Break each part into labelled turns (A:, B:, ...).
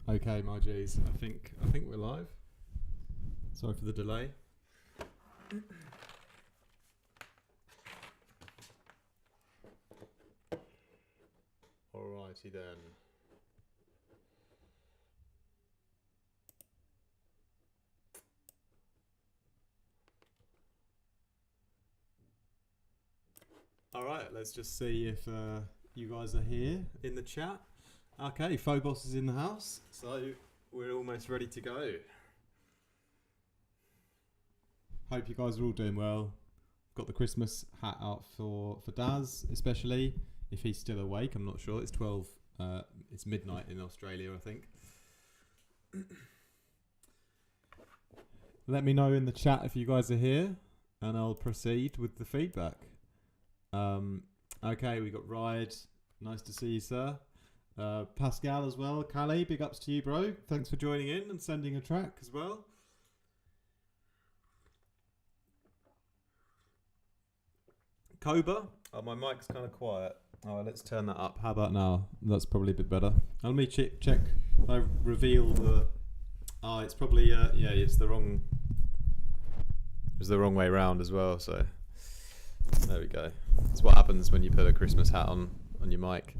A: Okay, my G's. I think we're live. Sorry for the delay. Alrighty then. Alright, let's just see if you guys are here in the chat. Okay, Phobos is in the house, so we're almost ready to go. Hope you guys are all doing well. Got the Christmas hat out for Daz, especially if he's still awake. I'm not sure. It's 12. It's midnight in Australia, I think. Let me know in the chat if you guys are here, and I'll proceed with the feedback. Okay, we got Ride. Nice to see you, sir. Pascal as well. Calais, big ups to you, bro. Thanks for joining in and sending a track as well. Koba. Oh, my mic's kind of quiet. Oh, let's turn that up. How about now? That's probably a bit better. Let me check. I reveal the. Oh, it's probably yeah. It's the wrong. It's the wrong way around as well. So there we go. That's what happens when you put a Christmas hat on your mic.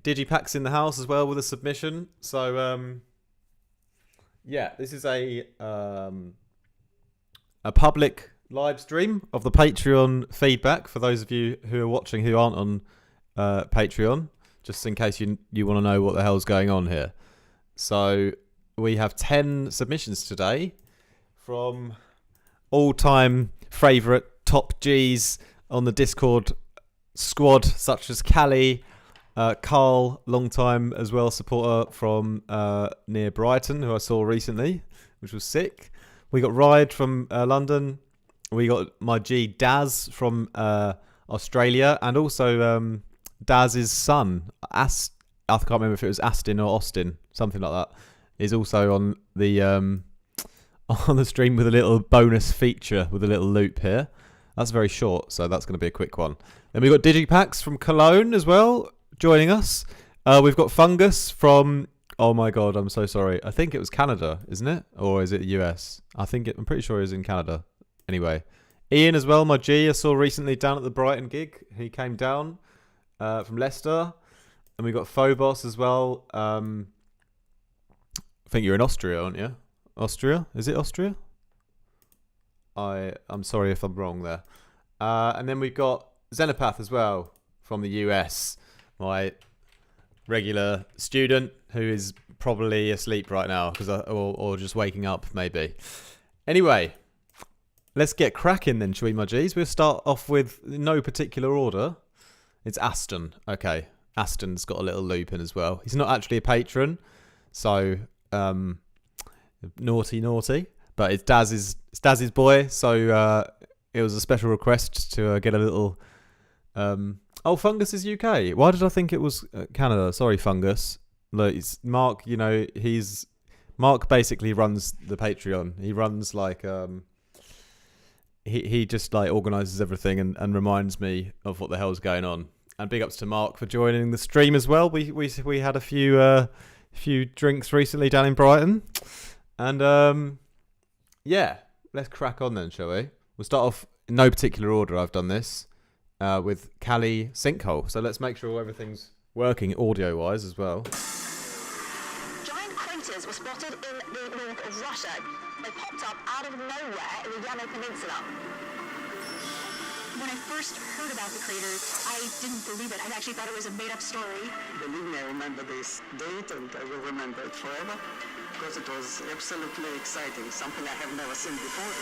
A: Digipack's in the house as well with a submission. So yeah, this is a public live stream of the Patreon feedback for those of you who are watching who aren't on Patreon, just in case you want to know what the hell's going on here. So we have 10 submissions today from all-time favourite top G's on the Discord squad, such as Callie, Carl, long time as well supporter from near Brighton, who I saw recently, which was sick. We got Ride from London. We got my G Daz from Australia, and also Daz's son, I can't remember if it was Aston or Austin, something like that, is also on the stream with a little bonus feature with a little loop here. That's very short, so that's going to be a quick one. Then we've got Digipacks from Cologne as well, joining us. We've got Fungus from, oh my god, I'm so sorry. I think it was Canada, isn't it? Or is it US? I'm pretty sure it was in Canada. Anyway, Ian as well, my G, I saw recently down at the Brighton gig. He came down from Leicester. And we got Phobos as well. I think you're in Austria, aren't you? Austria? Is it Austria? I'm sorry if I'm wrong there. And then we've got Xenopath as well from the US. My regular student who is probably asleep right now or just waking up maybe. Anyway, let's get cracking then, shall we, my G's? We'll start off with no particular order. It's Aston. Okay, Aston's got a little loop in as well. He's not actually a patron, so naughty. But it's Daz's boy, so it was a special request to get a little. Oh, Fungus is UK. Why did I think it was Canada? Sorry, Fungus. Look, it's Mark. You know, Mark basically runs the Patreon. He runs like he just like organises everything and reminds me of what the hell's going on. And big ups to Mark for joining the stream as well. We had a few drinks recently down in Brighton, and yeah, let's crack on then, shall we? We'll start off in no particular order. I've done this with Callie Sinkhole. So let's make sure everything's working audio-wise as well.
B: Giant craters were spotted in the north of Russia. They popped up out of nowhere in the Yamno Peninsula. When I first heard about the craters, I didn't believe it. I actually thought it was a made-up story.
C: Believe me, I remember this date and I will remember it forever because it was absolutely exciting, something I have never seen before.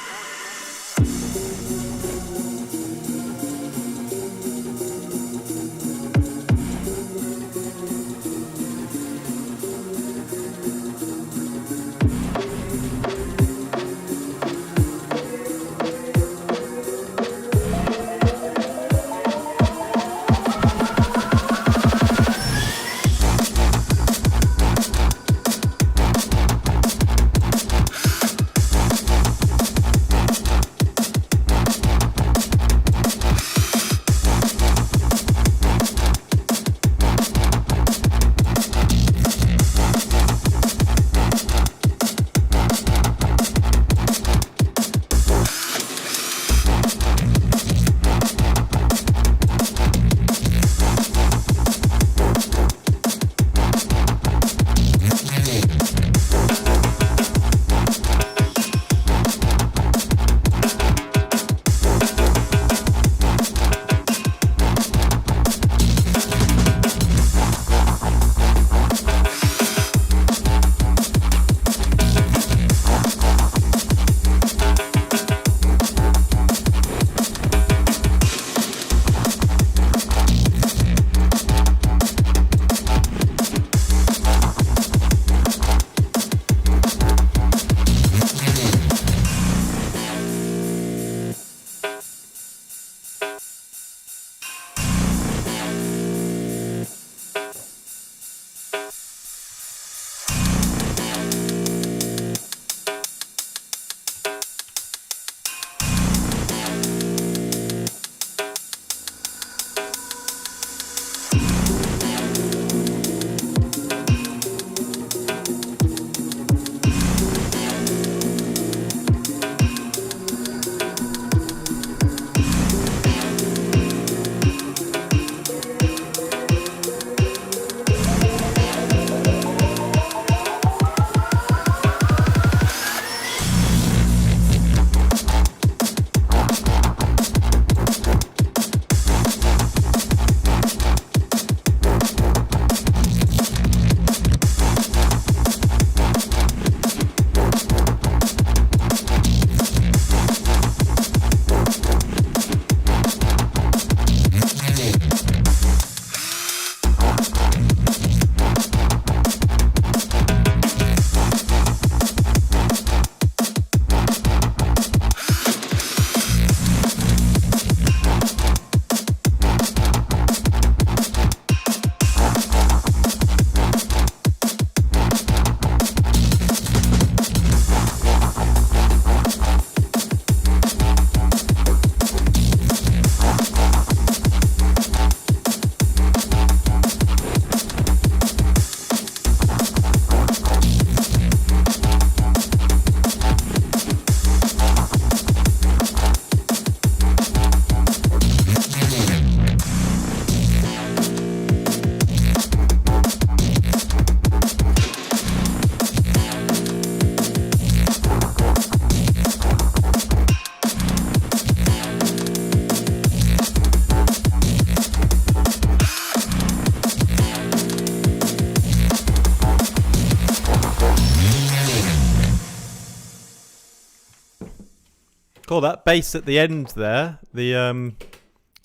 A: Cool, that bass at the end there, that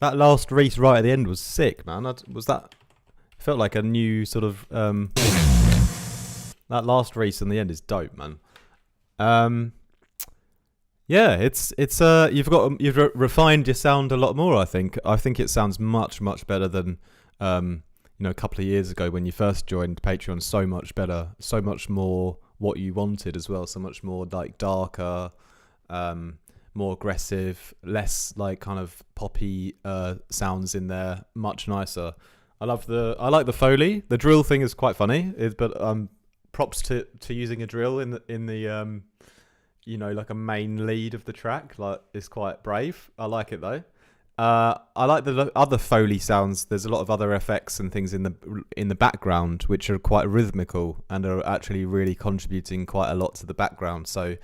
A: last Reese right at the end was sick, man. Felt like a new sort of that last Reese in the end is dope, man. Yeah, it's you've refined your sound a lot more. I think it sounds much better than a couple of years ago when you first joined Patreon. So much better, so much more what you wanted as well. So much more like darker, more aggressive, less like kind of poppy sounds in there. Much nicer. I like the Foley. The drill thing is quite funny, but props to using a drill in the like a main lead of the track. Like, it's quite brave. I like it though. I like the other Foley sounds. There's a lot of other effects and things in the background which are quite rhythmical and are actually really contributing quite a lot to the background. So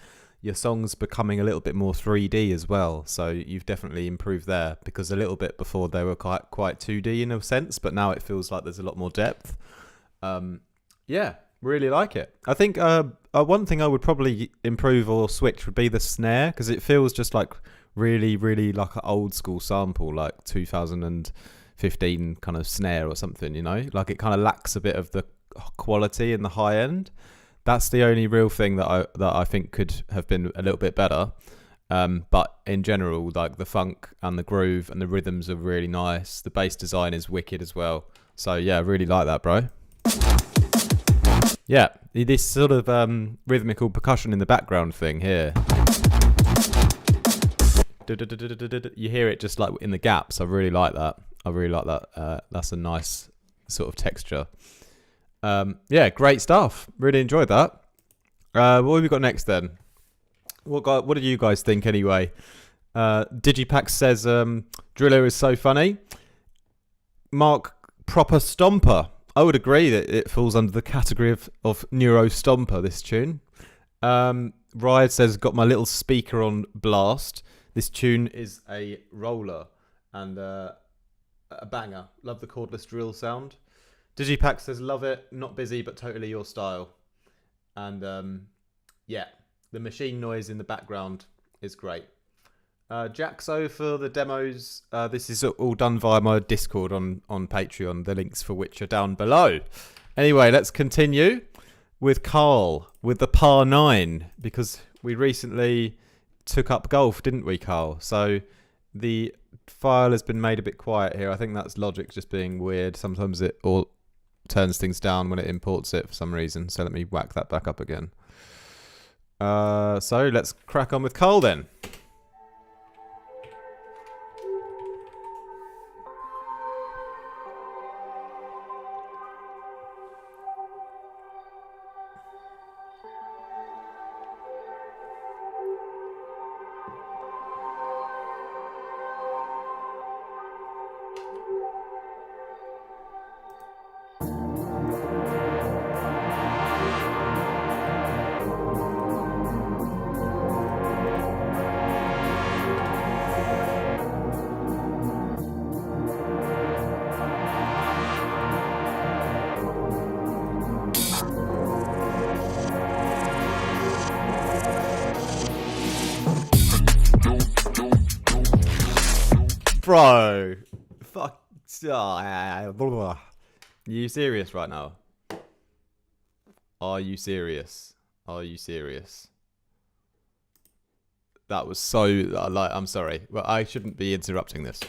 A: your song's becoming a little bit more 3D as well. So you've definitely improved there, because a little bit before they were quite 2D in a sense, but now it feels like there's a lot more depth. Yeah, really like it. I think one thing I would probably improve or switch would be the snare, because it feels just like really like an old school sample, like 2015 kind of snare or something, like it kind of lacks a bit of the quality in the high end. That's the only real thing that I think could have been a little bit better. But in general, like the funk and the groove and the rhythms are really nice. The bass design is wicked as well. So yeah, I really like that, bro. Yeah, this sort of rhythmical percussion in the background thing here. You hear it just like in the gaps. I really like that. That's a nice sort of texture. Yeah, great stuff. Really enjoyed that. What have we got next then? What do you guys think anyway? Digipax says Driller is so funny. Mark, proper stomper. I would agree that it falls under the category of Neuro Stomper, this tune. Riot says, got my little speaker on blast. This tune is a roller and a banger. Love the cordless drill sound. Digipack says, love it, not busy, but totally your style. And yeah, the machine noise in the background is great. Jaxo for the demos. This is all done via my Discord on Patreon, the links for which are down below. Anyway, let's continue with Carl, with the par 9, because we recently took up golf, didn't we, Carl? So the file has been made a bit quiet here. I think that's Logic just being weird. Sometimes it all turns things down when it imports it for some reason. So let me whack that back up again. So let's crack on with Carl then. Bro, fuck. Are you serious right now? Are you serious? Are you serious? That was so, like, I'm sorry. Well, I shouldn't be interrupting this.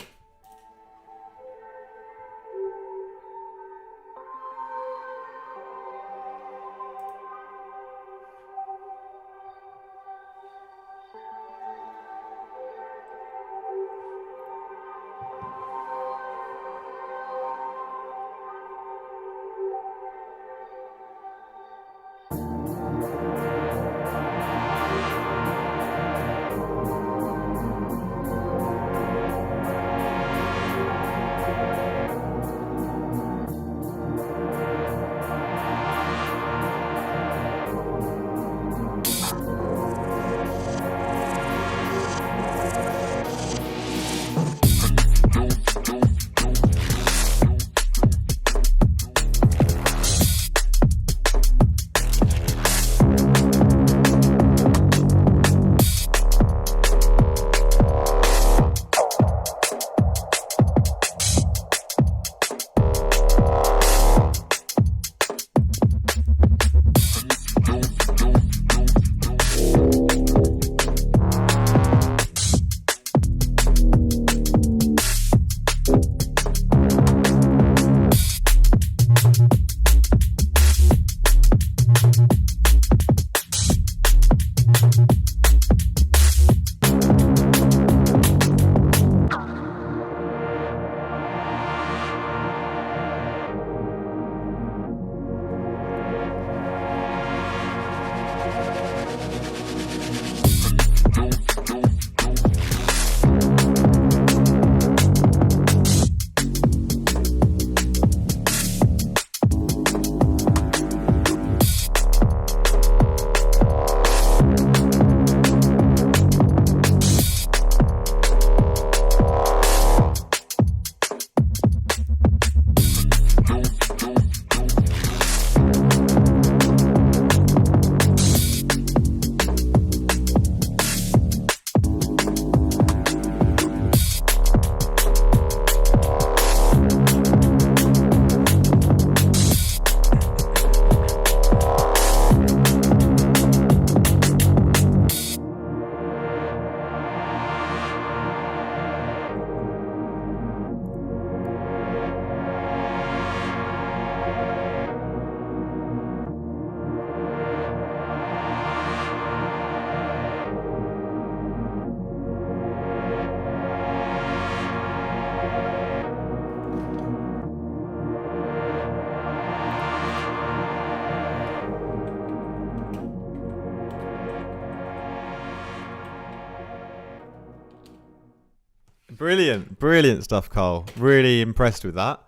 A: Brilliant stuff, Carl. Really impressed with that.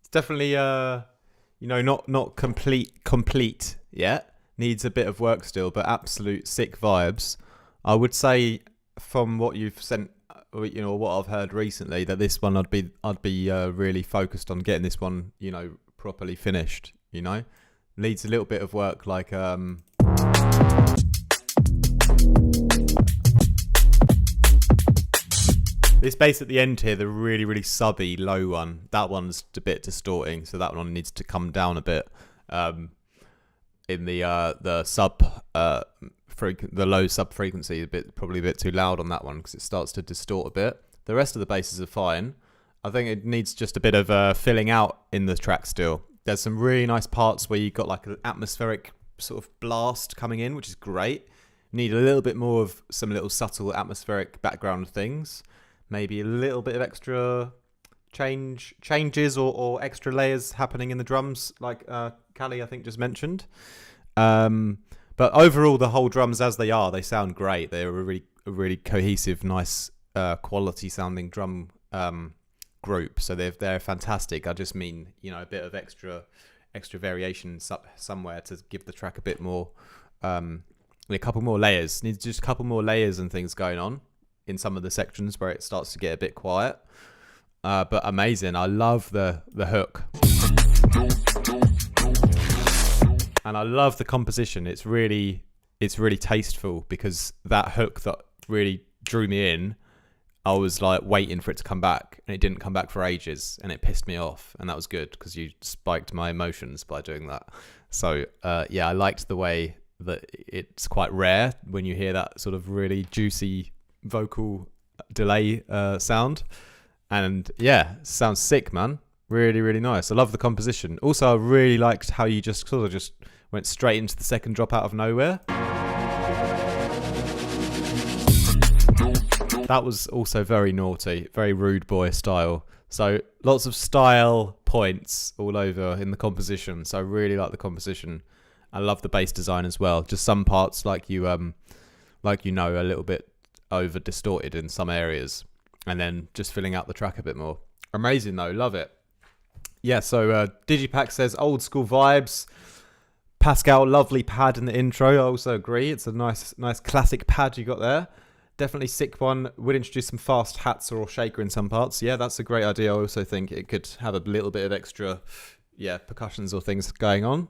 A: It's definitely not complete yet. Needs a bit of work still, but absolute sick vibes. I would say from what you've sent, what I've heard recently, that this one I'd be really focused on getting this one, properly finished. Needs a little bit of work, like this bass at the end here, the really, really subby low one, that one's a bit distorting, so that one needs to come down a bit. In the low sub frequency, probably a bit too loud on that one because it starts to distort a bit. The rest of the basses are fine. I think it needs just a bit of filling out in the track still. There's some really nice parts where you've got like an atmospheric sort of blast coming in, which is great. Need a little bit more of some little subtle atmospheric background things. Maybe a little bit of extra changes or extra layers happening in the drums, like Callie, I think, just mentioned. But overall, the whole drums as they are, they sound great. They're a really cohesive, nice, quality sounding drum group. So they're fantastic. I just mean, a bit of extra variation somewhere to give the track a bit more, a couple more layers. Needs just a couple more layers and things going on in some of the sections where it starts to get a bit quiet. But amazing. I love the hook. And I love the composition. It's really tasteful, because that hook that really drew me in, I was like waiting for it to come back, and it didn't come back for ages, and it pissed me off. And that was good because you spiked my emotions by doing that. So I liked the way that it's quite rare when you hear that sort of really juicy vocal delay sound. And yeah, sounds sick, man. Really, really nice. I love the composition. Also, I really liked how you just sort of just went straight into the second drop out of nowhere. That was also very naughty, very rude boy style. So lots of style points all over in the composition. So I really like the composition. I love the bass design as well. Just some parts, a little bit over distorted in some areas, and then just filling out the track a bit more. Amazing though, love it. Yeah, so Digipack says old school vibes. Pascal, lovely pad in the intro. I also agree. It's a nice classic pad you got there. Definitely sick one. Would introduce some fast hats or shaker in some parts. Yeah, that's a great idea. I also think it could have a little bit of extra, percussions or things going on.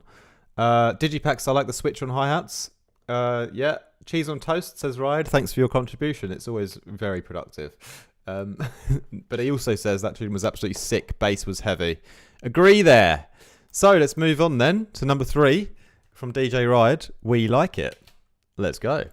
A: Digipacks, I like the switch on hi-hats. Cheese on toast, says Ride. Thanks for your contribution. It's always very productive. But he also says that tune was absolutely sick. Bass was heavy. Agree there. So let's move on then to number 3 from DJ Ride. We Like It. Let's go.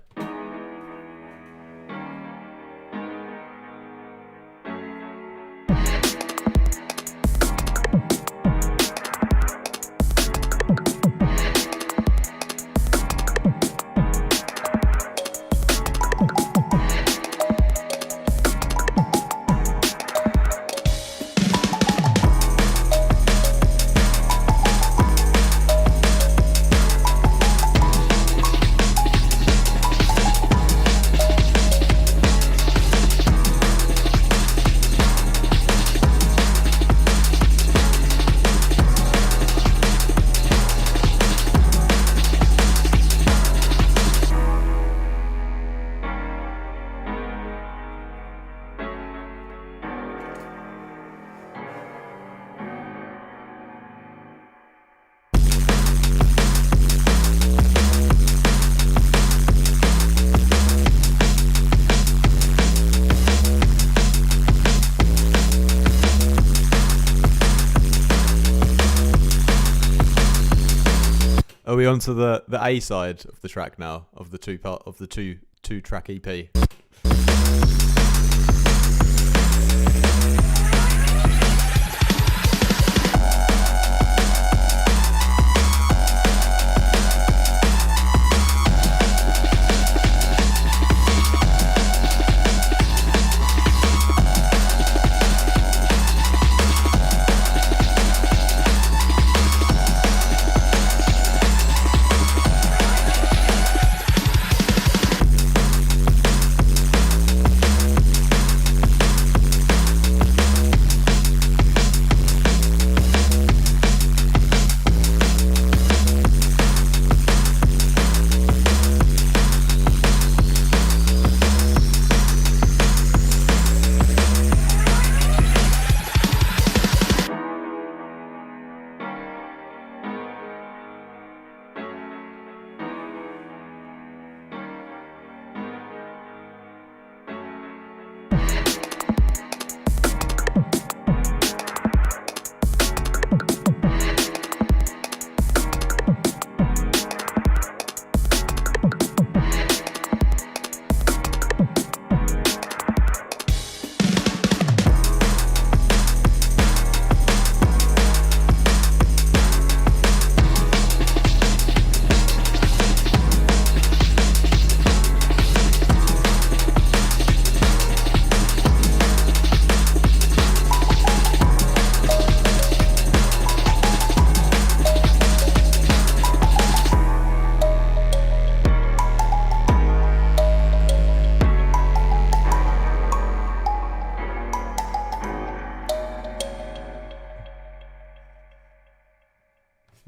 A: Are we on to the A side of the track now, of the two track EP?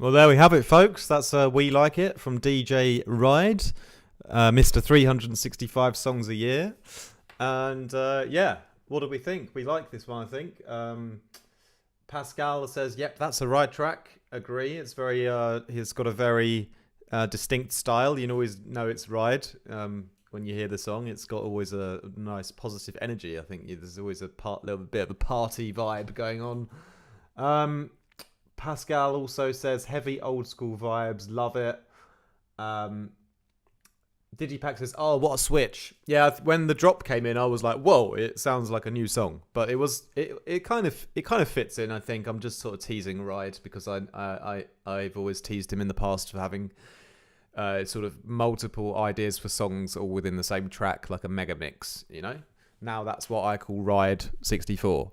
A: Well, there we have it, folks. That's We Like It from DJ Ride, Mr. 365 songs a year. And yeah, what do we think? We like this one, I think. Pascal says, yep, that's a Ride track. Agree. It's very, he's got a very distinct style. You always know it's Ride. When you hear the song, it's got always a nice positive energy. I think there's always a little bit of a party vibe going on. Pascal also says heavy old school vibes, love it. Digipack says, oh, what a switch. Yeah, when the drop came in, I was like, whoa, it sounds like a new song. But it kind of fits in. I think I'm just sort of teasing Ride because I've always teased him in the past for having sort of multiple ideas for songs all within the same track, like a mega mix, you know. Now that's what I call Ride 64.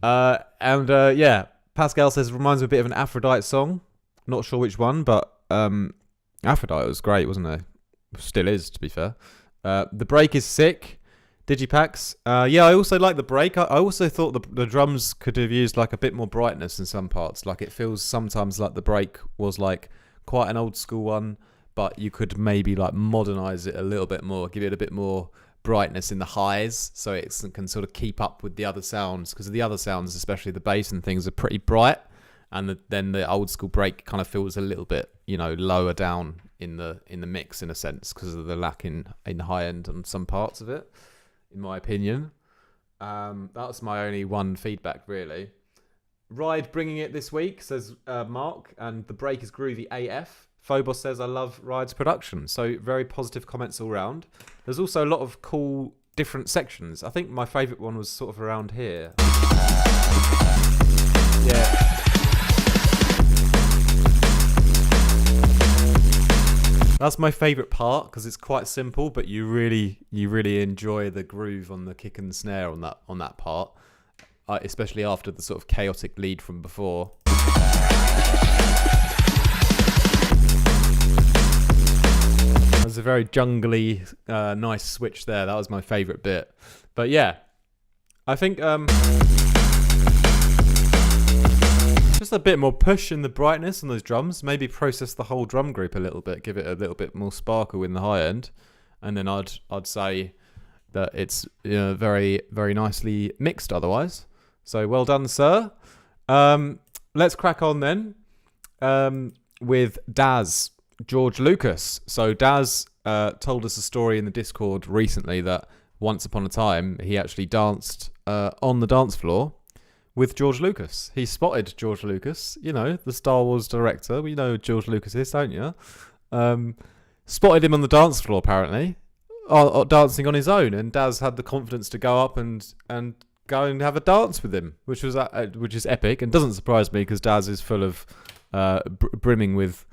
A: Yeah, Pascal says reminds me a bit of an Aphrodite song. Not sure which one, but Aphrodite was great, wasn't it? Still is, to be fair. The break is sick. Digipacks. Yeah, I also like the break. I also thought the drums could have used like a bit more brightness in some parts. Like it feels sometimes like the break was like quite an old school one, but you could maybe like modernize it a little bit more, give it a bit more brightness in the highs so it can sort of keep up with the other sounds, because the other sounds, especially the bass and things, are pretty bright, and then the old school break kind of feels a little bit, you know, lower down in the mix in a sense because of the lack in high end on some parts of it, in my opinion. That's my only one feedback really. Ride bringing it this week, says Mark, and the break is groovy AF. Phobos says, I love Ride's production. So very positive comments all round. There's also a lot of cool different sections. I think my favourite one was sort of around here. Yeah. That's my favourite part because it's quite simple, but you really enjoy the groove on the kick and snare on that part, especially after the sort of chaotic lead from before. There's a very jungly, nice switch there. That was my favourite bit. But yeah, I think just a bit more push in the brightness on those drums. Maybe process the whole drum group a little bit, give it a little bit more sparkle in the high end, and then I'd say that it's very very nicely mixed. Otherwise, so well done, sir. Let's crack on then with Daz. George Lucas. So Daz told us a story in the Discord recently that once upon a time he actually danced on the dance floor with George Lucas. He spotted George Lucas, you know, the Star Wars director. We know who George Lucas is, don't you? Spotted him on the dance floor apparently, dancing on his own, and Daz had the confidence to go up and go and have a dance with him, which is epic, and doesn't surprise me because Daz is full of brimming with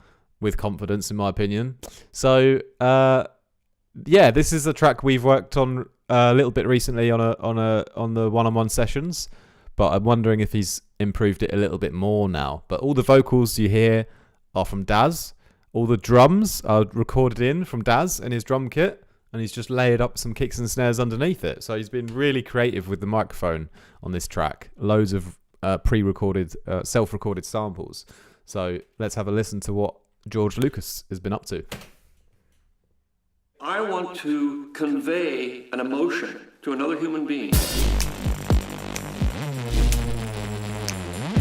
A: confidence, in my opinion. So yeah, this is a track we've worked on a little bit recently on the one-on-one sessions, but I'm wondering if he's improved it a little bit more now. But all the vocals you hear are from Daz. All the drums are recorded in from Daz and his drum kit, and he's just layered up some kicks and snares underneath it. So he's been really creative with the microphone on this track. Loads of pre-recorded, self-recorded samples. So let's have a listen to what George Lucas has been up to.
D: I want to convey an emotion to another human being.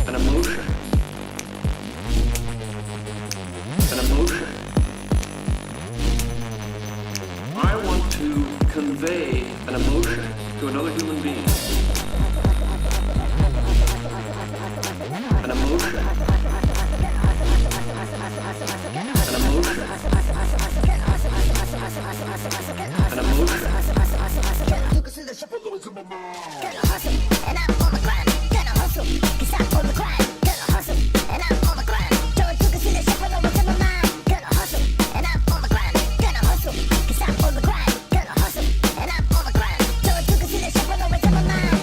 D: An emotion. An emotion. I want to convey an emotion to another human being. An emotion. An emotion. An emotion.
E: You can see the shuffle going to my mind. Gonna hustle, and I'm on the grind. Gonna hustle, 'cause I'm on the grind. Gonna hustle, and I'm on the grind. George, you can see the shuffle over to my mind. Gonna hustle, and I'm on the grind. Gonna hustle, 'cause I'm on the grind. Gonna hustle, and I'm on the grind. George, you can see the shuffle over to my mind.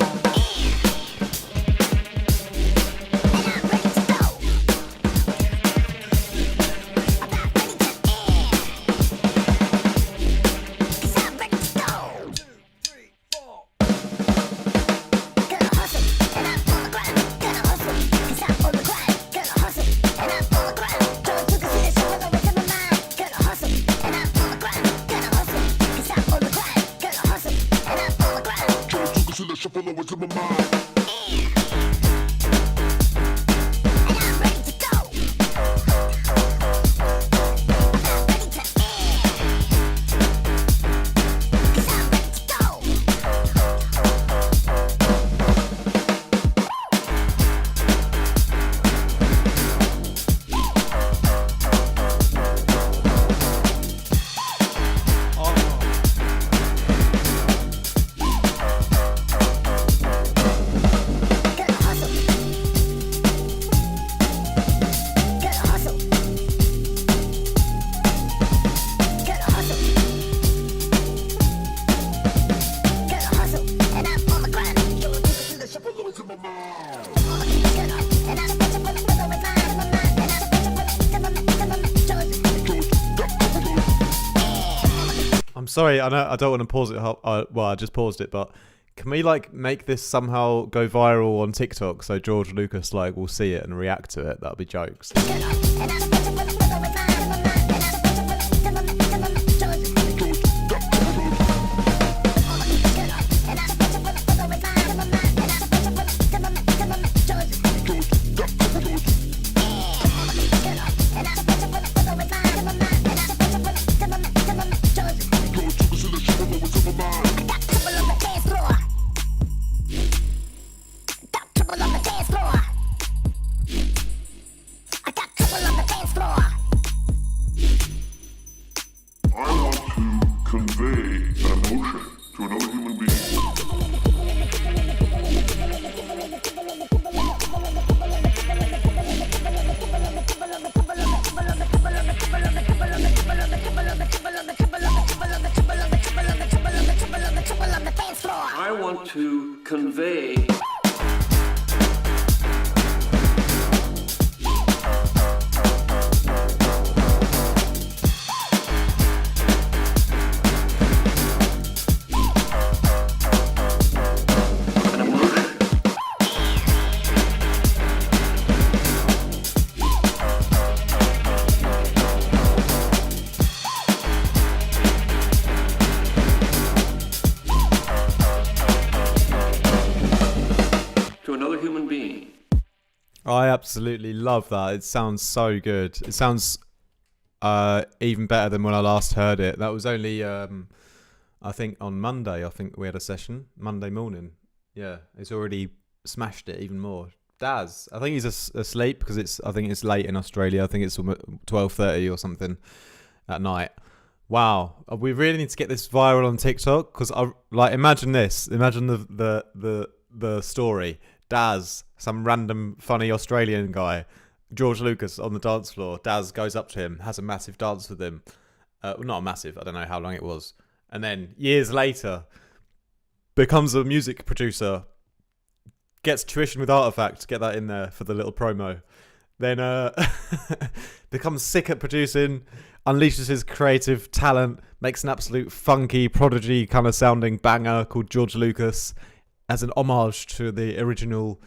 E: And I'm ready to go. I'm ready to 'cause I'm ready to go. Gotta hustle. Gotta hustle. Gotta hustle. Gotta hustle. And I'm on the grind. And I'm a bitch up on the rhythm with mine in my mind. And I'm a bitch up on the
A: I'm sorry, I know I don't want to pause it. Well, I just paused it, but can we like make this somehow go viral on TikTok so George Lucas like will see it and react to it? That'd be jokes.
E: And I'm a bitch up on the rhythm with mine in my mind. And I'm a bitch up on the I got trouble on the dance floor.
F: I want to convey an emotion to another human being.
D: I want to convey an emotion to another human being.
A: I absolutely love that. It sounds so good. It sounds even better than when I last heard it. That was only I think on Monday. I think we had a session Monday morning. Yeah, it's already smashed it even more. Daz, I think he's asleep because I think it's late in Australia. I think it's 12:30 or something at night. Wow, we really need to get this viral on TikTok because I like imagine this. Imagine the story. Daz, some random funny Australian guy, George Lucas on the dance floor. Daz goes up to him, has a massive dance with him. Not a massive, I don't know how long it was. And then years later, becomes a music producer, gets tuition with Artifact, get that in there for the little promo. Then becomes sick at producing, unleashes his creative talent, makes an absolute funky, prodigy kind of sounding banger called George Lucas as an homage to the original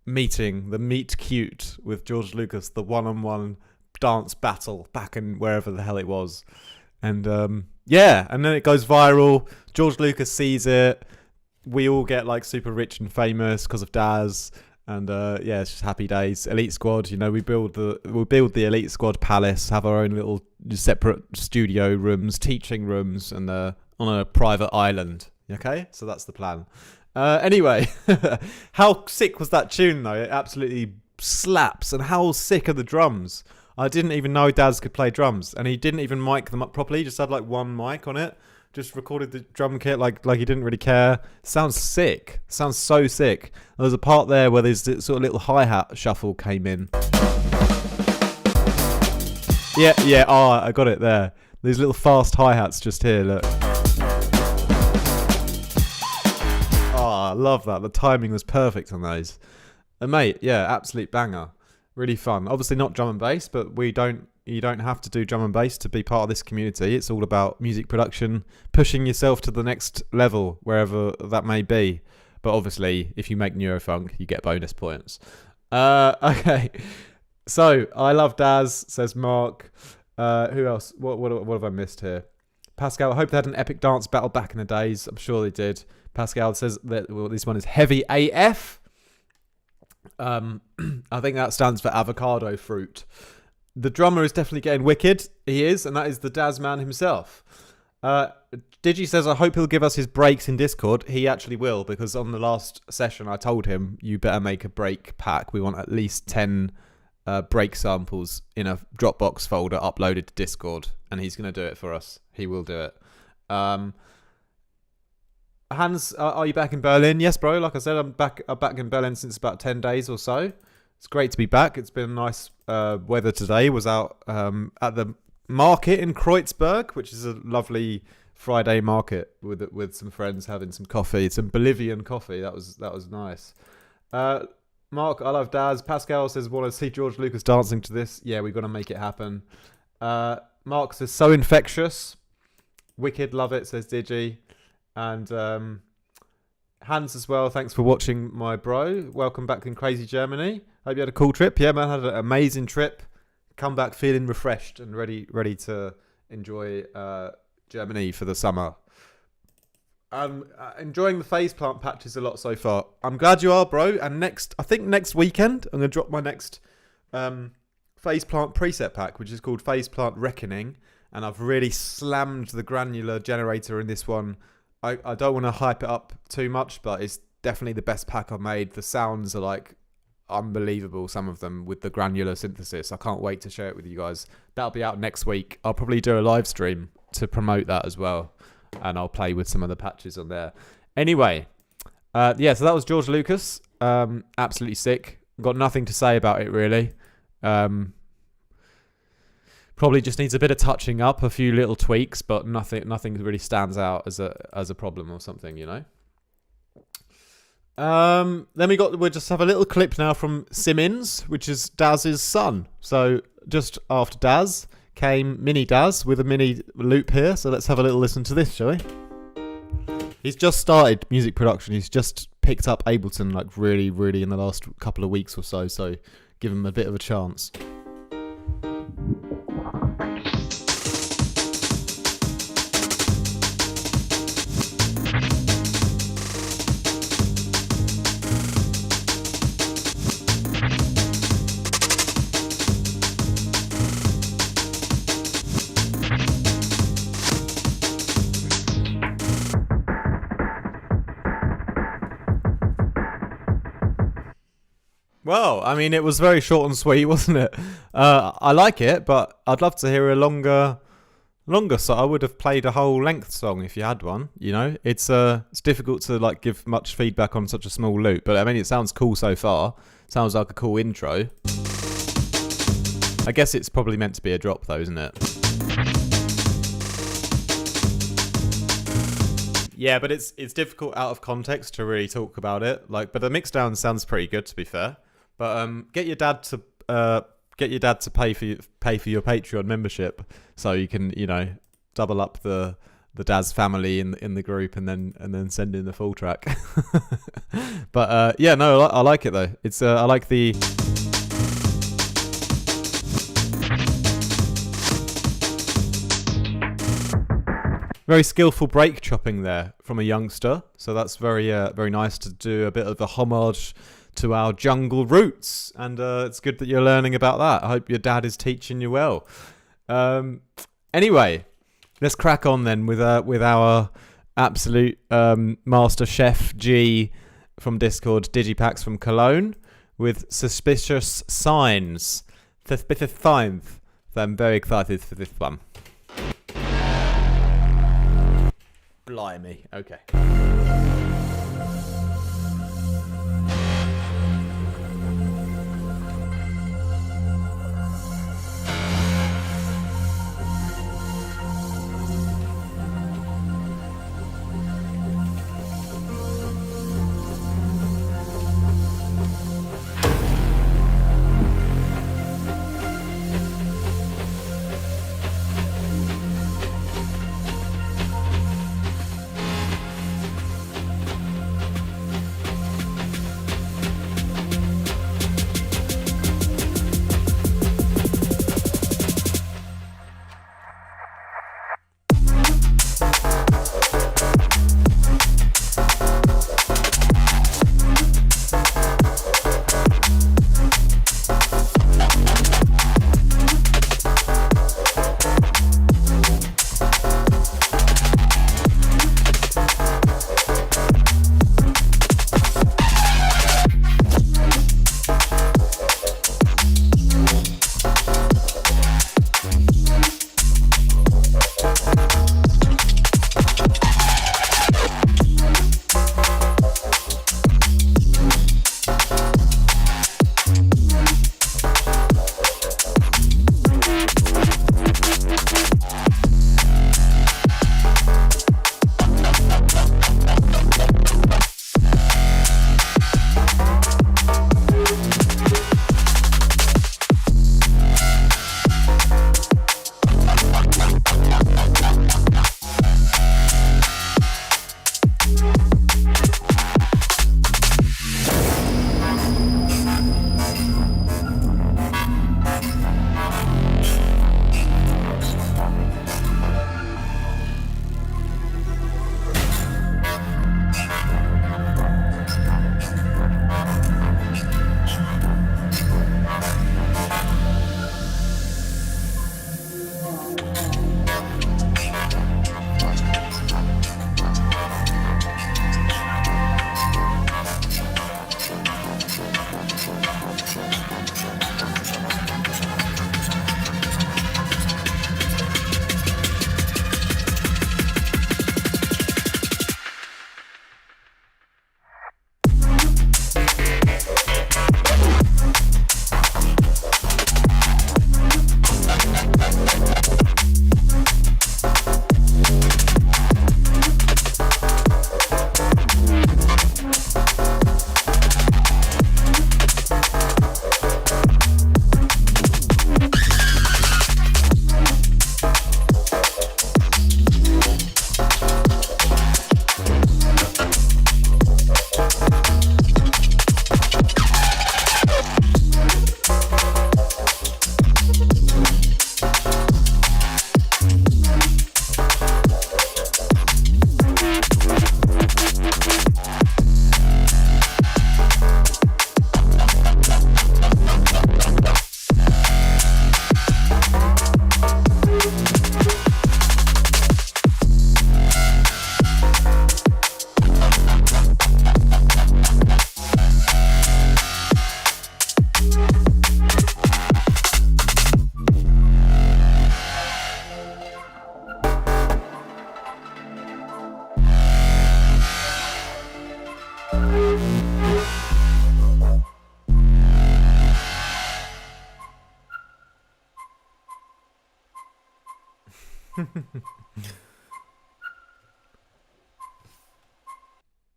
A: meeting, the Meet Cute with George Lucas, the one-on-one dance battle back in wherever the hell it was. And yeah, and then it goes viral. George Lucas sees it. We all get like super rich and famous because of Daz. And yeah, it's just happy days. Elite Squad, you know, we'll build the Elite Squad Palace, have our own little separate studio rooms, teaching rooms, and on a private island. Okay, so that's the plan. Anyway, how sick was that tune though? It absolutely slaps. And how sick are the drums? I didn't even know Daz could play drums, and he didn't even mic them up properly. He just had like one mic on it. Just recorded the drum kit like he didn't really care. Sounds sick. Sounds so sick. There's a part there where there's this sort of little hi-hat shuffle came in. Yeah. Oh, I got it there. These little fast hi-hats just here. Look. Oh, I love that. The timing was perfect on those. And mate, yeah, absolute banger. Really fun. Obviously not drum and bass, but you don't have to do drum and bass to be part of this community. It's all about music production, pushing yourself to the next level, wherever that may be. But obviously, if you make Neurofunk, you get bonus points. Okay. So, I love Daz, says Mark. Who else? What have I missed here? Pascal, I hope they had an epic dance battle back in the days. I'm sure they did. Pascal says that this one is heavy AF. I think that stands for avocado fruit. The drummer is definitely getting wicked. He is, and that is the Daz man himself. Digi says, I hope he'll give us his breaks in Discord. He actually will, because on the last session I told him, you better make a break pack. We want at least 10 break samples in a Dropbox folder uploaded to Discord, and he's going to do it for us. He will do it. Hans, are you back in Berlin? Yes, bro. Like I said, I'm back in Berlin since about 10 days or so. It's great to be back. It's been nice weather today. Was out at the market in Kreuzberg, which is a lovely Friday market with some friends having some coffee, some Bolivian coffee. That was nice. Mark, I love Daz. Pascal says, want to see George Lucas dancing to this? Yeah, we've got to make it happen. Mark says, so infectious. Wicked, love it, says Digi. And Hans as well, thanks for watching, my bro. Welcome back in crazy Germany. Hope you had a cool trip. Yeah, man, had an amazing trip. Come back feeling refreshed and ready to enjoy Germany for the summer. I'm enjoying the phase plant patches a lot so far. I'm glad you are, bro. And I think next weekend, I'm going to drop my next phase plant preset pack, which is called Phase Plant Reckoning. And I've really slammed the granular generator in this one. I don't want to hype it up too much, but it's definitely the best pack I've made. The sounds are like unbelievable, some of them, with the granular synthesis. I can't wait to share it with you guys. That'll be out next week. I'll probably do a live stream to promote that as well, and I'll play with some of the patches on there. Anyway, so that was George Lucas. Absolutely sick. Got nothing to say about it, really. Probably just needs a bit of touching up, a few little tweaks, but nothing really stands out as a problem or something, you know. Then we'll just have a little clip now from Simmons, which is Daz's son. So just after Daz came Mini Daz with a mini loop here. So let's have a little listen to this, shall we? He's just started music production. He's just picked up Ableton like really, really in the last couple of weeks or so. So give him a bit of a chance. Well, I mean, it was very short and sweet, wasn't it? I like it, but I'd love to hear a longer song. I would have played a whole length song if you had one. You know, it's difficult to like give much feedback on such a small loop, but I mean, it sounds cool so far. Sounds like a cool intro. I guess it's probably meant to be a drop, though, isn't it? Yeah, but it's difficult out of context to really talk about it. Like, but the mixdown sounds pretty good, to be fair. But get your dad to pay for your Patreon membership, so you can, you know, double up the Daz family in the group, and then send in the full track. But yeah, no, I like it though. It's I like the. Very skillful break chopping there from a youngster, so that's very nice to do a bit of a homage to our jungle roots, and it's good that you're learning about that. I hope your dad is teaching you well. Anyway, let's crack on then with our absolute master chef G from Discord, Digipax from Cologne, with Suspicious Signs. Suspicious Signs. So I'm very excited for this one. Blimey. Okay.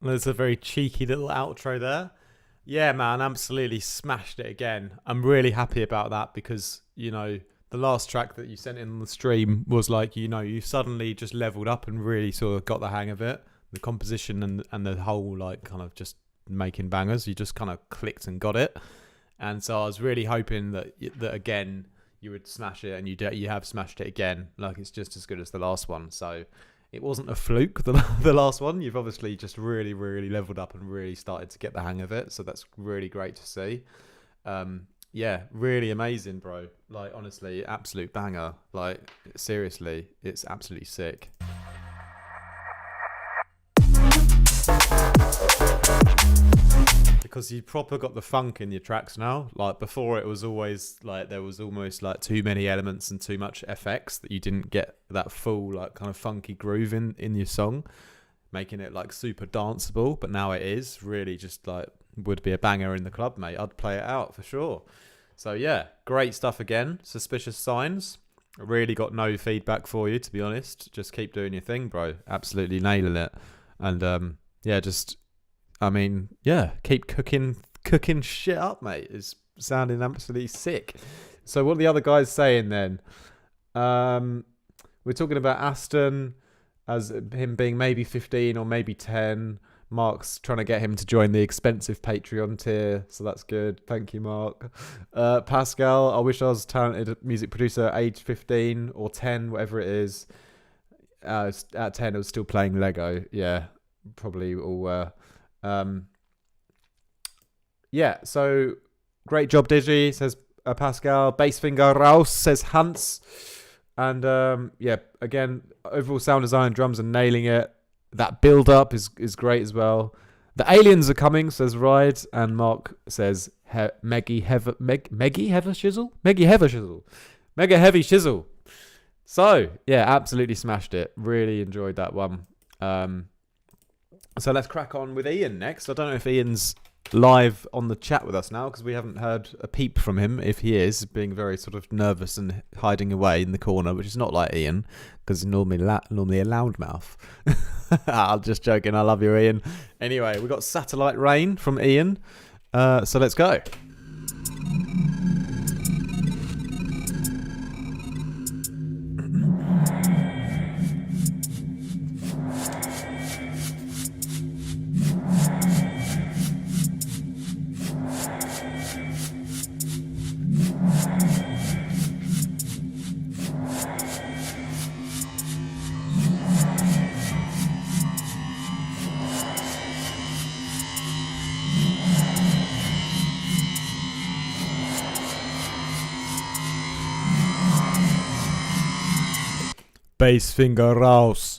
A: There's a very cheeky little outro there. Yeah, man, absolutely smashed it again. I'm really happy about that because, you know, the last track that you sent in on the stream was like, you know, you suddenly just leveled up and really sort of got the hang of it. The composition and the whole, like, kind of just making bangers. You just kind of clicked and got it. And so I was really hoping that again, you would smash it, and you have smashed it again. Like, it's just as good as the last one. So it wasn't a fluke, the last one. You've obviously just really, really leveled up and really started to get the hang of it. So that's really great to see. Yeah, really amazing, bro. Like, honestly, absolute banger. Like, seriously, it's absolutely sick. Because you proper got the funk in your tracks now. Like, before it was always like there was almost like too many elements and too much FX that you didn't get that full, like, kind of funky groove in your song, making it like super danceable. But now it is really just like would be a banger in the club, mate. I'd play it out for sure. So yeah, great stuff again. Suspicious Signs. Really got no feedback for you, to be honest. Just keep doing your thing, bro. Absolutely nailing it. And yeah, just, I mean, yeah, keep cooking shit up, mate. It's sounding absolutely sick. So what are the other guys saying then? We're talking about Aston as him being maybe 15 or maybe 10. Mark's trying to get him to join the expensive Patreon tier, so that's good. Thank you, Mark. Pascal, I wish I was a talented music producer at age 15 or 10, whatever it is. At 10, I was still playing Lego. Yeah, probably all were. Yeah, so great job, Digi, says Pascal. Bassfinger Raus, says Hans. And yeah, again, overall sound design, drums are nailing it. That build up is great as well. The aliens are coming, says Ride. And Mark says Mega Heavy Shizzle. So yeah, absolutely smashed it. Really enjoyed that one. So let's crack on with Ian next. I don't know if Ian's live on the chat with us now, because we haven't heard a peep from him. If he is, being very sort of nervous and hiding away in the corner, which is not like Ian, because he's normally a loudmouth. I'm just joking. I love you, Ian. Anyway, we got Satellite Rain from Ian. So let's go. Bassfinger raus.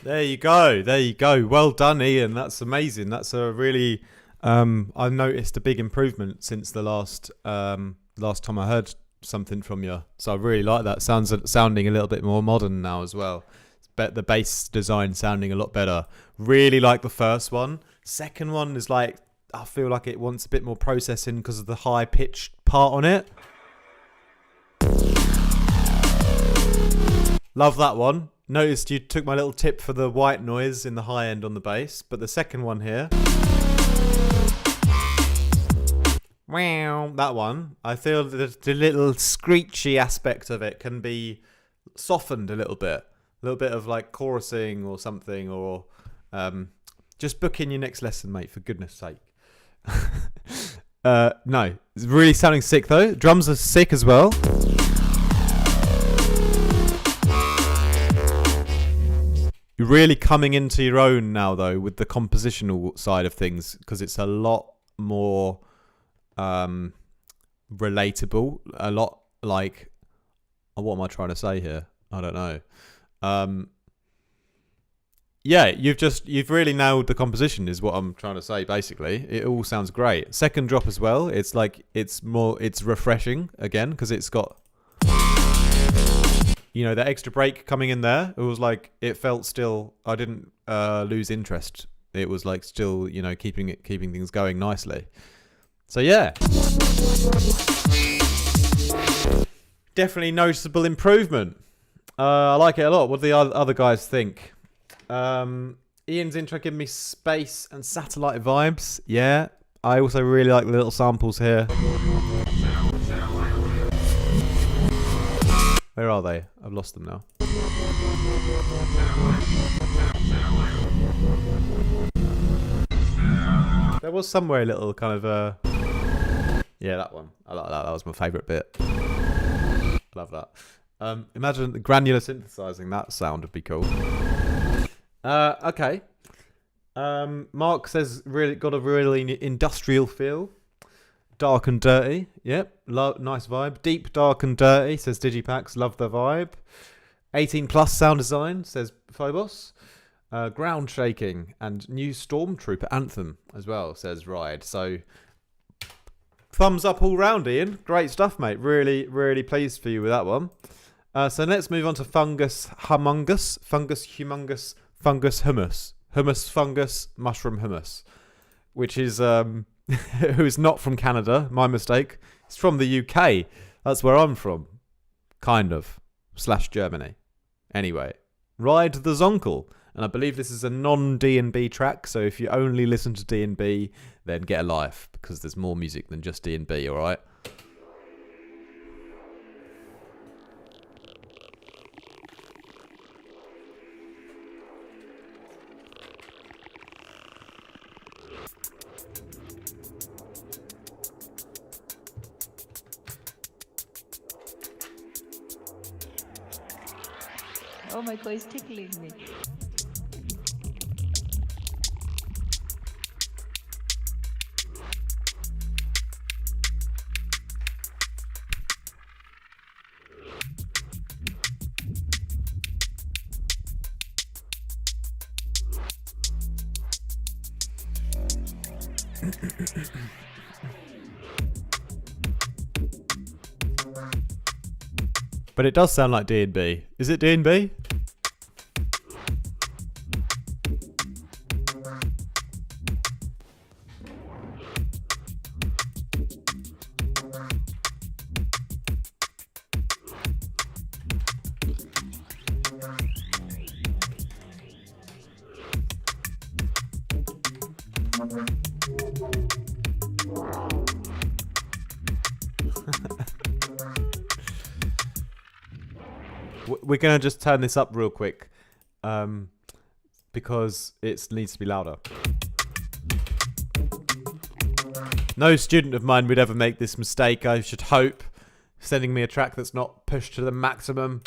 A: There you go. There you go. Well done, Ian. That's amazing. That's a really. I've noticed a big improvement since the last time I heard something from you. So I really like that. Sounding a little bit more modern now as well. The bass design sounding a lot better. Really like the first one. Second one is like, I feel like it wants a bit more processing because of the high pitched part on it. Love that one. Noticed you took my little tip for the white noise in the high end on the bass, but the second one here, wow, that one, I feel that the little screechy aspect of it can be softened a little bit of like chorusing or something, or just book in your next lesson, mate, for goodness sake. No, it's really sounding sick though. Drums are sick as well. You're really coming into your own now, though, with the compositional side of things, because it's a lot more relatable. A lot like, what am I trying to say here? I don't know. Yeah, you've really nailed the composition, is what I'm trying to say. Basically, it all sounds great. Second drop as well. It's like it's refreshing again because it's got. That extra break coming in there, it was like, it felt still, I didn't lose interest. It was like still, keeping things going nicely. So yeah. Definitely noticeable improvement. I like it a lot. What do the other guys think? Ian's intro giving me space and satellite vibes. Yeah. I also really like the little samples here. Where are they? I've lost them now. There was somewhere a little kind of yeah, that one. I like that. That was my favourite bit. Love that. Imagine the granular synthesizing. That sound would be cool. Okay. Mark says really got a really industrial feel. Dark and dirty. Yep. Nice vibe. Deep, dark and dirty, says Digipax. Love the vibe. 18 plus sound design, says Phobos. Ground shaking and new Stormtrooper anthem as well, says Ride. So thumbs up all round, Ian. Great stuff, mate. Really, really pleased for you with that one. So let's move on to Fungus Humongous. Fungus Humongous. Fungus Hummus. Hummus Fungus Mushroom Hummus, which is who's not from Canada. My mistake. It's from the UK. That's where I'm from, kind of / Germany. Anyway, Ride the Zonkel, and I believe this is a non-D&B track. So if you only listen to D&B, then get a life, because there's more music than just D&B. All right.
G: Oh my God, it's tickling me.
A: But it does sound like D&B. Is it D&B? We're going to just turn this up real quick because it needs to be louder. No student of mine would ever make this mistake, I should hope, sending me a track that's not pushed to the maximum.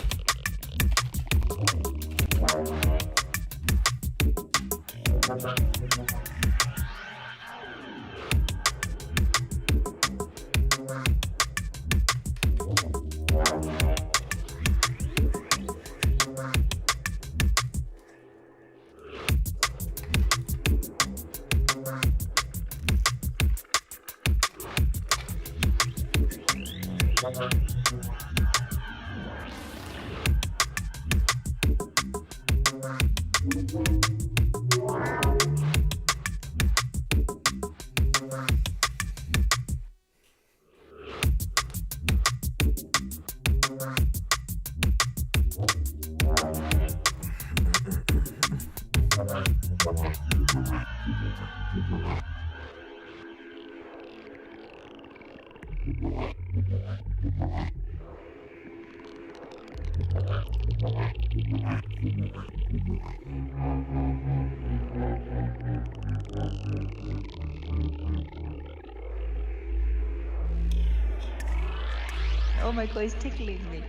G: Oh my God, it's tickling me.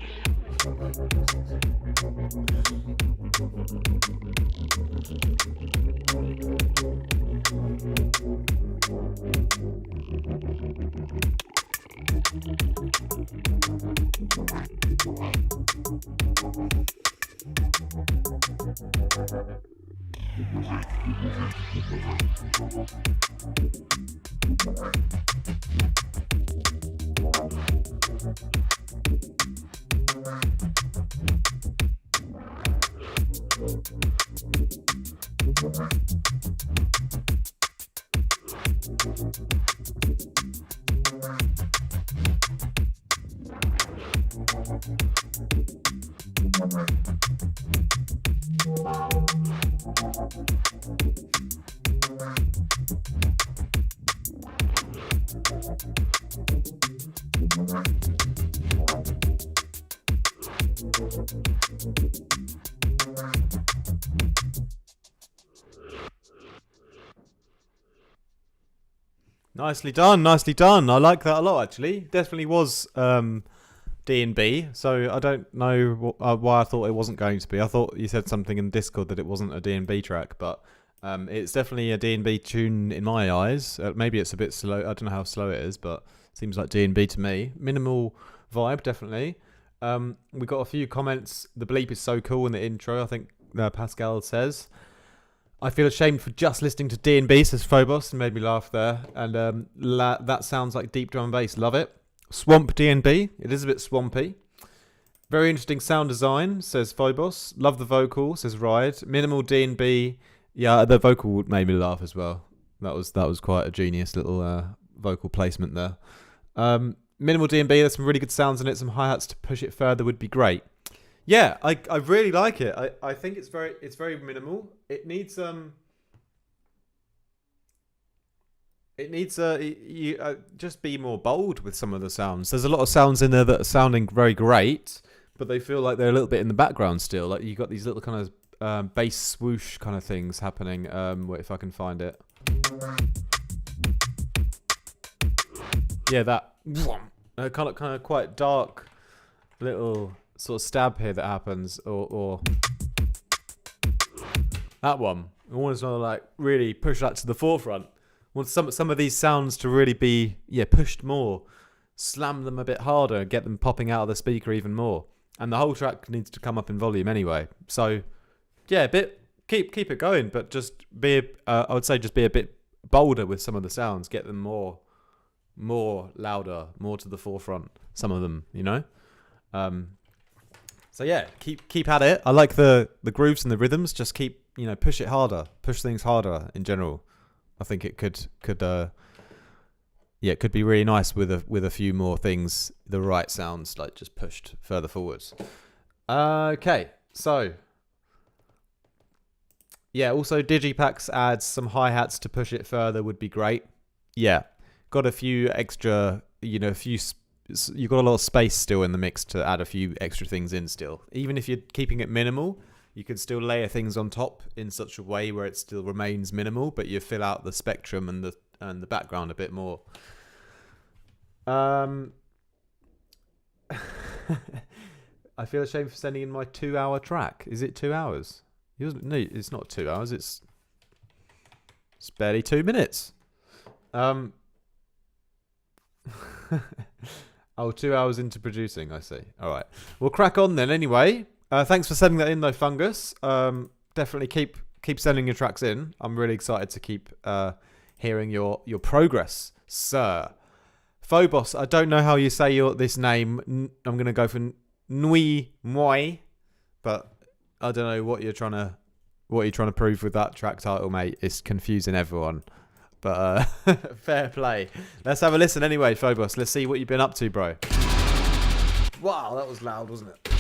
G: Nicely done, nicely done. I like that a lot, actually. Definitely was D&B, so I don't know why I thought it wasn't going to be. I thought you said something in Discord that it wasn't a D&B track, but it's definitely a D&B tune in my eyes. Maybe it's a bit slow. I don't know how slow it is, but it seems like D&B to me. Minimal vibe, definitely. We got a few comments. The bleep is so cool in the intro, I think Pascal says. I feel ashamed for just listening to D&B, says Phobos, and made me laugh there. And that sounds like deep drum and bass. Love it. Swamp D&B. It is a bit swampy. Very interesting sound design, says Phobos. Love the vocal, says Ride. Minimal D&B
A: Yeah, the vocal made me laugh as well. That was quite a genius little vocal placement there. Minimal D&B, there's some really good sounds in it. Some hi-hats to push it further would be great. Yeah, I really like it. I think it's very minimal. It needs just be more bold with some of the sounds. There's a lot of sounds in there that are sounding very great, but they feel like they're a little bit in the background still. Like you got these little kind of bass swoosh kind of things happening. Wait, if I can find it. Yeah, that kind of quite dark little sort of stab here that happens, or that one. I want to sort of like really push that to the forefront. Want some of these sounds to really be pushed more, slam them a bit harder, get them popping out of the speaker even more. And the whole track needs to come up in volume anyway. So yeah, keep it going, but just I would say just be a bit bolder with some of the sounds. Get them more louder, more to the forefront. Some of them, So yeah, keep at it. I like the grooves and the rhythms. Just keep push it harder, push things harder in general. I think it could be really nice with a few more things, the right sounds like just pushed further forwards. Okay, so yeah, also Digipax adds some hi-hats to push it further would be great. Yeah, got a few extra, you've got a lot of space still in the mix to add a few extra things in still. Even if you're keeping it minimal, you can still layer things on top in such a way where it still remains minimal, but you fill out the spectrum and the background a bit more. I feel ashamed for sending in my 2-hour track. Is it 2 hours? No, it's not 2 hours. It's barely 2 minutes. 2 hours into producing, I see. All right. We'll crack on then anyway. Thanks for sending that in though, Fungus. Definitely keep sending your tracks in. I'm really excited to keep hearing your progress, sir. Phobos, I don't know how you say this name. I'm going to go for Nui Moi, but I don't know what you're trying to prove with that track title, mate. It's confusing everyone. But fair play. Let's have a listen anyway, Phobos. Let's see what you've been up to, bro. Wow, that was loud, wasn't it?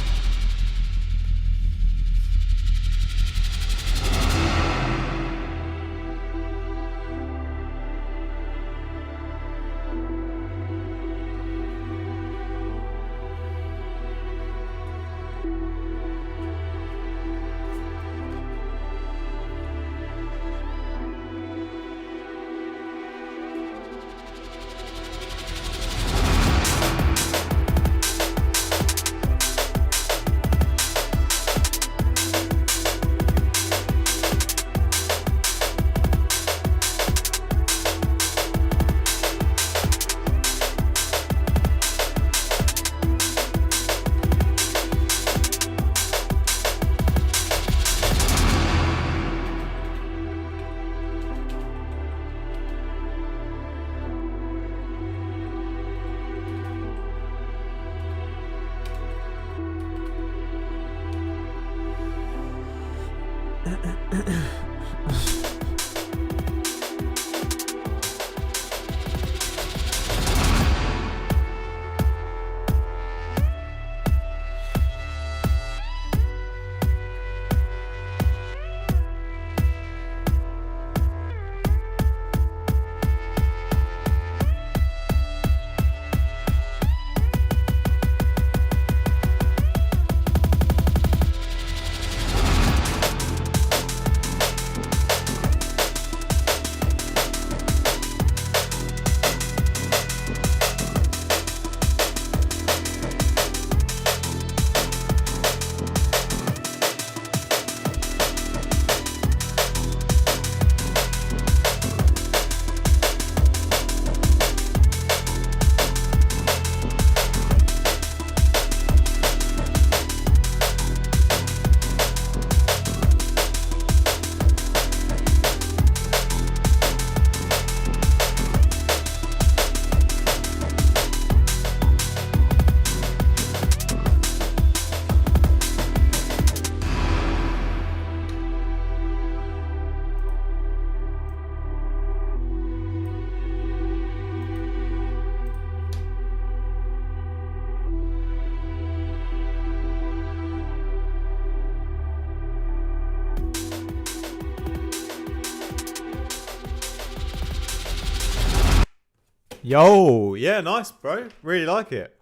A: Yo, yeah, nice, bro. Really like it.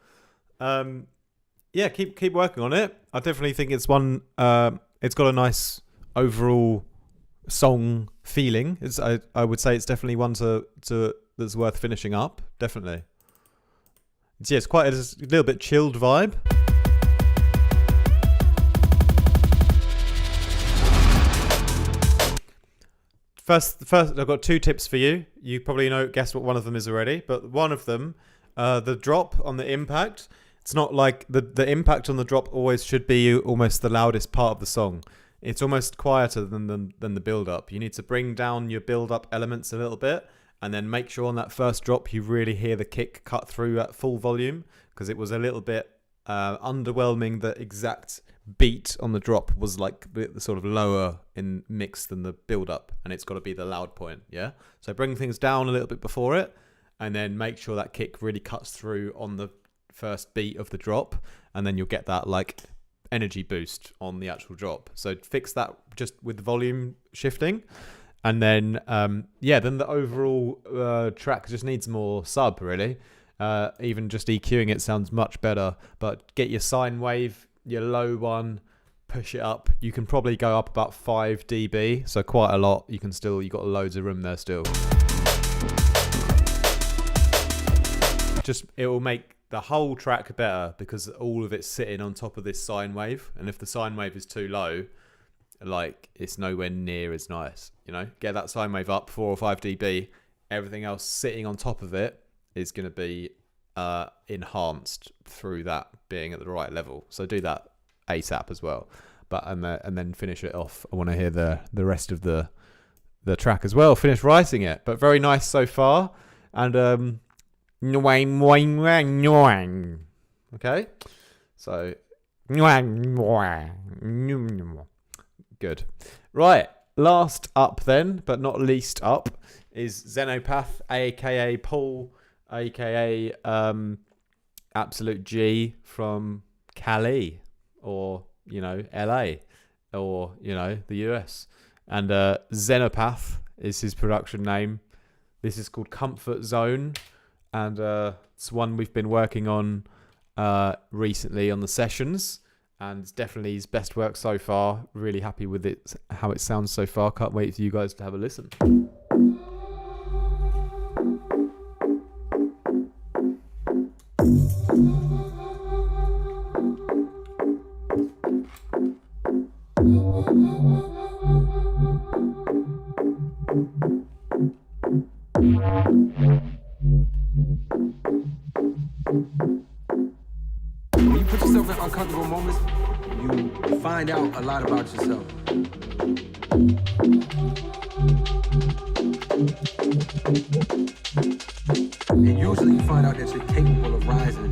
A: Yeah, keep working on it. I definitely think it's one. It's got a nice overall song feeling. I would say it's definitely one to that's worth finishing up. Definitely. It's quite a little bit chilled vibe. First, I've got 2 tips for you. You probably guess what one of them is already, but one of them, the drop on the impact. It's not like the impact on the drop always should be almost the loudest part of the song. It's almost quieter than the build up. You need to bring down your build up elements a little bit, and then make sure on that first drop you really hear the kick cut through at full volume, because it was a little bit underwhelming. The exact beat on the drop was like the sort of lower in mix than the build up, and it's got to be the loud point. Yeah, so bring things down a little bit before it, and then make sure that kick really cuts through on the first beat of the drop, and then you'll get that like energy boost on the actual drop. So fix that just with the volume shifting, and then then the overall track just needs more sub really. Even just EQing it sounds much better, but get your sine wave, your low one, push it up. You can probably go up about 5 dB, so quite a lot. You got loads of room there still. It will make the whole track better because all of it's sitting on top of this sine wave, and if the sine wave is too low, like it's nowhere near as nice. Get that sine wave up 4 or 5 dB. Everything else sitting on top of it is going to be enhanced through that being at the right level. So do that ASAP as well. And then finish it off. I want to hear the rest of the track as well. Finish writing it, but very nice so far. And okay, so good. Right, last up then, but not least up, is Xenopath, aka Paul, aka Absolute G from Cali, or LA, or the US. And Xenopath is his production name. This is called Comfort Zone, and it's one we've been working on recently on the sessions, and it's definitely his best work so far. Really happy with it, how it sounds so far. Can't wait for you guys to have a listen.
H: When you put yourself in uncomfortable moments, you find out a lot about yourself. And usually you find out that you're capable of rising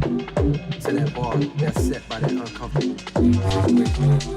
H: to that bar that's set by that uncomfortable situation.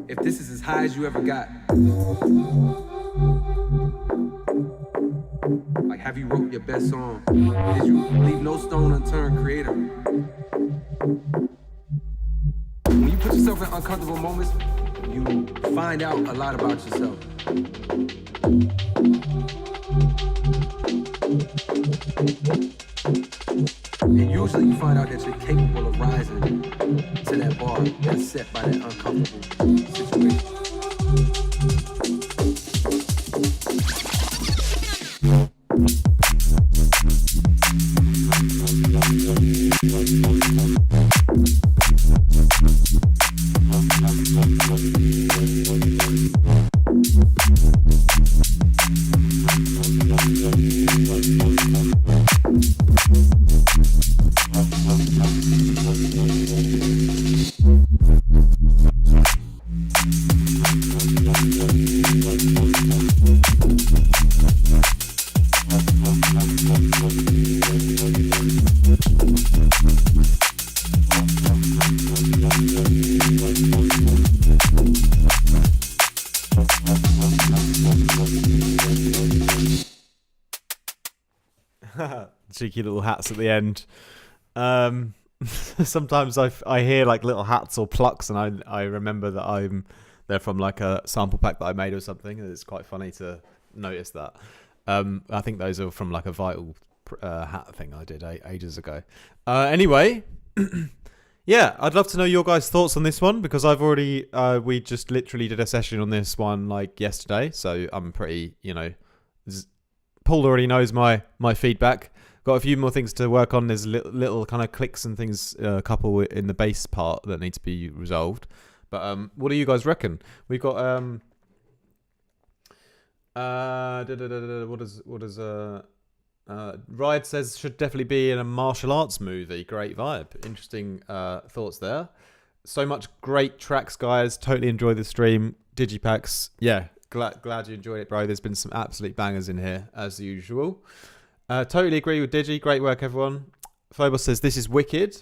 H: If this is as high as you ever got, like have you wrote your best song? Did you leave no stone unturned, creator? When you put yourself in uncomfortable moments, you find out a lot about yourself. And usually you find out that you're capable of rising to that bar that's set by that uncomfortable situation.
A: Cheeky little hats at the end. Sometimes I hear like little hats or plucks, and I remember that they're from like a sample pack that I made or something. And it's quite funny to notice that. I think those are from like a Vital hat thing I did ages ago. Anyway, yeah, I'd love to know your guys' thoughts on this one, because I've already we just literally did a session on this one like yesterday, so I'm pretty, Paul already knows my feedback. Got a few more things to work on. There's little kind of clicks and things, a couple in the bass part that need to be resolved. But what do you guys reckon? We've got Ride says should definitely be in a martial arts movie. Great vibe. Interesting thoughts there. So much great tracks, guys. Totally enjoyed the stream. Digipacks, yeah. Glad you enjoyed it, bro. There's been some absolute bangers in here, as usual. Totally agree with Digi. Great work, everyone. Phobos says, this is wicked.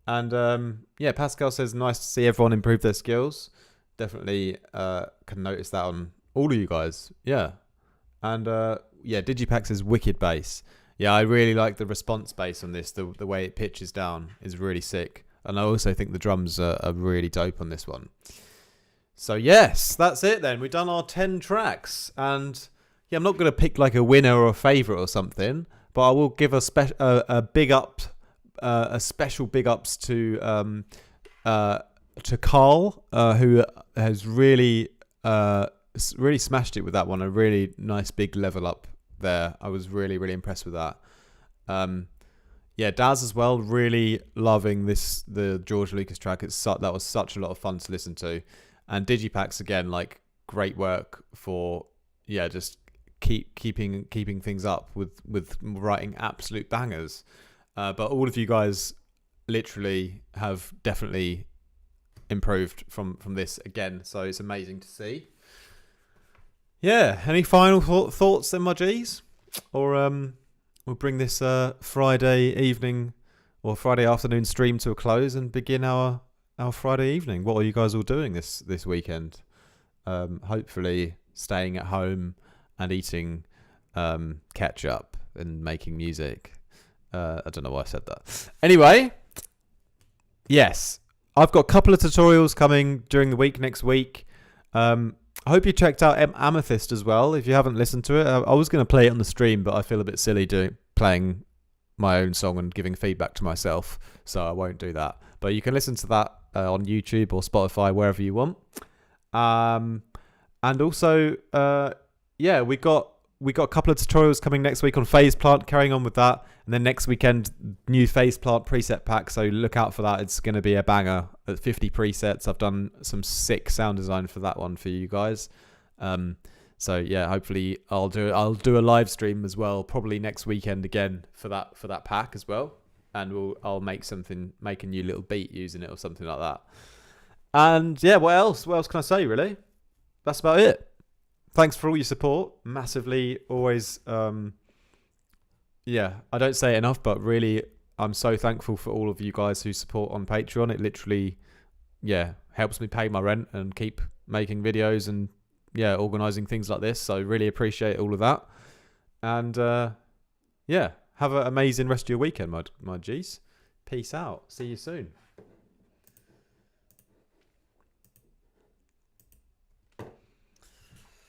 A: And yeah, Pascal says, nice to see everyone improve their skills. Definitely can notice that on all of you guys. Yeah. And yeah, Digipack says, wicked bass. Yeah, I really like the response bass on this. The way it pitches down is really sick. And I also think the drums are really dope on this one. So yes, that's it then. We've done our 10 tracks. And yeah, I'm not going to pick like a winner or a favourite or something, but I will give a big up, a special big ups to Carl, who has really smashed it with that one. A really nice big level up there. I was really impressed with that. Yeah, Daz as well. Really loving the George Lucas track. That was such a lot of fun to listen to. And Digipacks again, like great work for just keeping things up with writing absolute bangers. But all of you guys literally have definitely improved from this again, so it's amazing to see. Yeah, any final thoughts then, my G's? Or we'll bring this Friday evening or Friday afternoon stream to a close and begin our Friday evening. What are you guys all doing this weekend? Hopefully staying at home and eating ketchup and making music. I don't know why I said that. Anyway, yes, I've got a couple of tutorials coming during the week next week. I hope you checked out Amethyst as well. If you haven't listened to it, I was going to play it on the stream, but I feel a bit silly playing my own song and giving feedback to myself, so I won't do that. But you can listen to that on YouTube or Spotify, wherever you want. And also, yeah, we got a couple of tutorials coming next week on Phase Plant, carrying on with that. And then next weekend, new Phase Plant preset pack. So look out for that. It's going to be a banger at 50 presets. I've done some sick sound design for that one for you guys. So yeah, hopefully I'll do a live stream as well, probably next weekend again for that pack as well. And I'll make a new little beat using it or something like that. And yeah, what else? What else can I say, really? That's about it. Thanks for all your support. Massively, always. Yeah, I don't say it enough, but really, I'm so thankful for all of you guys who support on Patreon. It literally, helps me pay my rent and keep making videos and, organising things like this. So really appreciate all of that. And, have an amazing rest of your weekend, my G's. Peace out. See you soon.